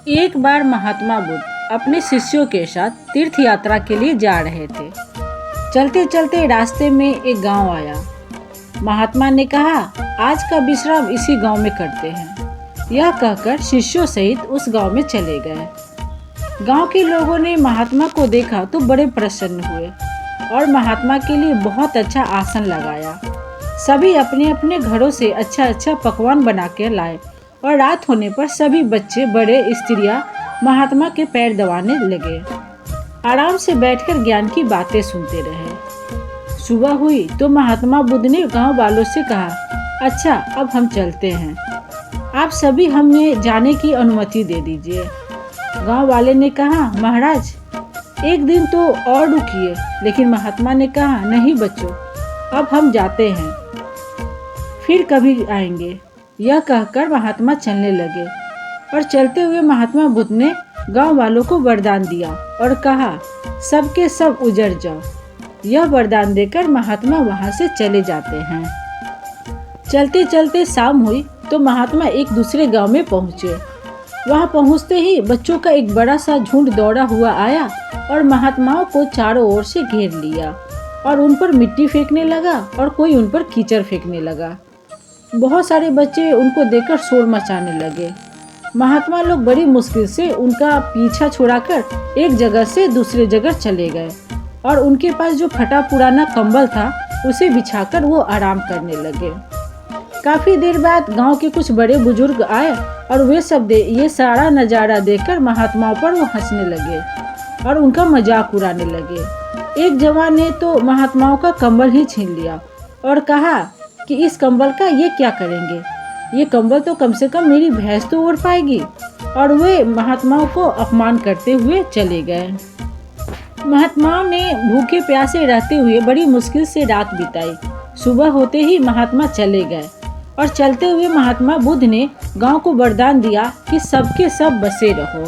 एक बार महात्मा बुद्ध अपने शिष्यों के साथ तीर्थ यात्रा के लिए जा रहे थे। चलते चलते रास्ते में एक गांव आया। महात्मा ने कहा, आज का विश्राम इसी गांव में करते हैं। यह कहकर शिष्यों सहित उस गांव में चले गए। गांव के लोगों ने महात्मा को देखा तो बड़े प्रसन्न हुए और महात्मा के लिए बहुत अच्छा आसन लगाया। सभी अपने अपने घरों से अच्छा अच्छा पकवान बना के लाए और रात होने पर सभी बच्चे बड़े स्त्रियां महात्मा के पैर दबाने लगे। आराम से बैठकर ज्ञान की बातें सुनते रहे। सुबह हुई तो महात्मा बुद्ध ने गांव वालों से कहा, अच्छा अब हम चलते हैं, आप सभी हमें जाने की अनुमति दे दीजिए। गांव वाले ने कहा, महाराज एक दिन तो और रुकिए। लेकिन महात्मा ने कहा, नहीं बच्चों, अब हम जाते हैं, फिर कभी आएंगे। यह कहकर महात्मा चलने लगे और चलते हुए महात्मा बुद्ध ने गांव वालों को वरदान दिया और कहा, सबके सब उजड़ जाओ। यह वरदान देकर महात्मा वहां से चले जाते हैं। चलते चलते शाम हुई तो महात्मा एक दूसरे गांव में पहुंचे। वहां पहुंचते ही बच्चों का एक बड़ा सा झुंड दौड़ा हुआ आया और महात्माओं को चारों ओर से घेर लिया और उन पर मिट्टी फेंकने लगा और कोई उन पर कीचड़ फेंकने लगा। बहुत सारे बच्चे उनको देखकर शोर मचाने लगे। महात्मा लोग बड़ी मुश्किल से उनका पीछा छुड़ाकर एक जगह से दूसरे जगह चले गए और उनके पास जो फटा पुराना कंबल था उसे बिछाकर वो आराम करने लगे। काफी देर बाद गांव के कुछ बड़े बुजुर्ग आए और वे सब ये सारा नज़ारा देखकर महात्माओं पर वो हंसने लगे और उनका मजाक उड़ाने लगे। एक जवान ने तो महात्माओं का कंबल ही छीन लिया और कहा कि इस कंबल का ये क्या करेंगे, ये कंबल तो कम से कम मेरी भैंस तो ओढ़ पाएगी। और वे महात्माओं को अपमान करते हुए चले गए। महात्माओं ने भूखे प्यासे रहते हुए बड़ी मुश्किल से रात बिताई। सुबह होते ही महात्मा चले गए और चलते हुए महात्मा बुद्ध ने गांव को वरदान दिया कि सबके सब बसे रहो।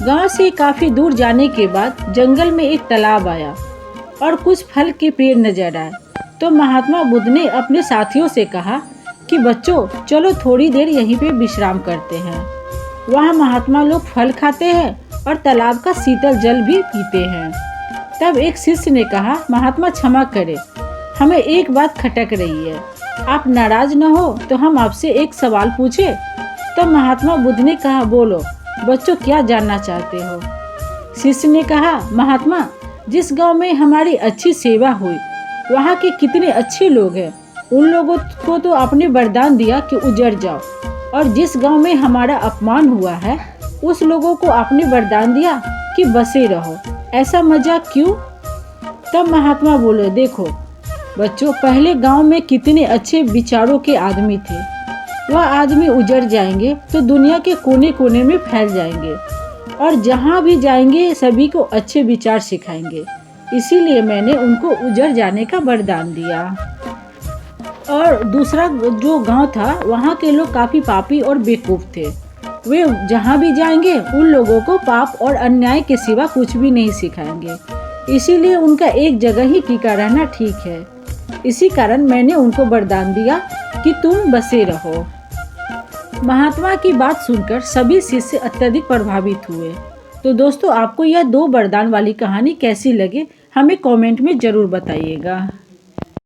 गांव से काफी दूर जाने के बाद जंगल में एक तालाब आया और कुछ फल के पेड़ नजर आए। तो महात्मा बुद्ध ने अपने साथियों से कहा कि बच्चों चलो थोड़ी देर यहीं पे विश्राम करते हैं। वहाँ महात्मा लोग फल खाते हैं और तालाब का शीतल जल भी पीते हैं। तब एक शिष्य ने कहा, महात्मा क्षमा करें, हमें एक बात खटक रही है, आप नाराज न हो तो हम आपसे एक सवाल पूछे। तब महात्मा बुद्ध ने कहा, बोलो बच्चों क्या जानना चाहते हो। शिष्य ने कहा, महात्मा जिस गाँव में हमारी अच्छी सेवा हुई वहाँ के कितने अच्छे लोग हैं, उन लोगों को तो आपने वरदान दिया कि उजड़ जाओ, और जिस गांव में हमारा अपमान हुआ है उस लोगों को आपने वरदान दिया कि बसे रहो, ऐसा मजाक क्यों। तब महात्मा बोले, देखो बच्चों, पहले गांव में कितने अच्छे विचारों के आदमी थे, वह आदमी उजड़ जाएंगे तो दुनिया के कोने कोने में फैल जाएंगे और जहाँ भी जाएंगे सभी को अच्छे विचार सिखाएंगे, इसीलिए मैंने उनको उजड़ जाने का वरदान दिया। और दूसरा जो गांव था वहाँ के लोग काफ़ी पापी और बेवकूफ़ थे, वे जहाँ भी जाएंगे उन लोगों को पाप और अन्याय के सिवा कुछ भी नहीं सिखाएंगे, इसीलिए उनका एक जगह ही टिका रहना ठीक है। इसी कारण मैंने उनको वरदान दिया कि तुम बसे रहो। महात्मा की बात सुनकर सभी शिष्य अत्यधिक प्रभावित हुए। तो दोस्तों, आपको यह 2 वरदान वाली कहानी कैसी लगी हमें कमेंट में ज़रूर बताइएगा।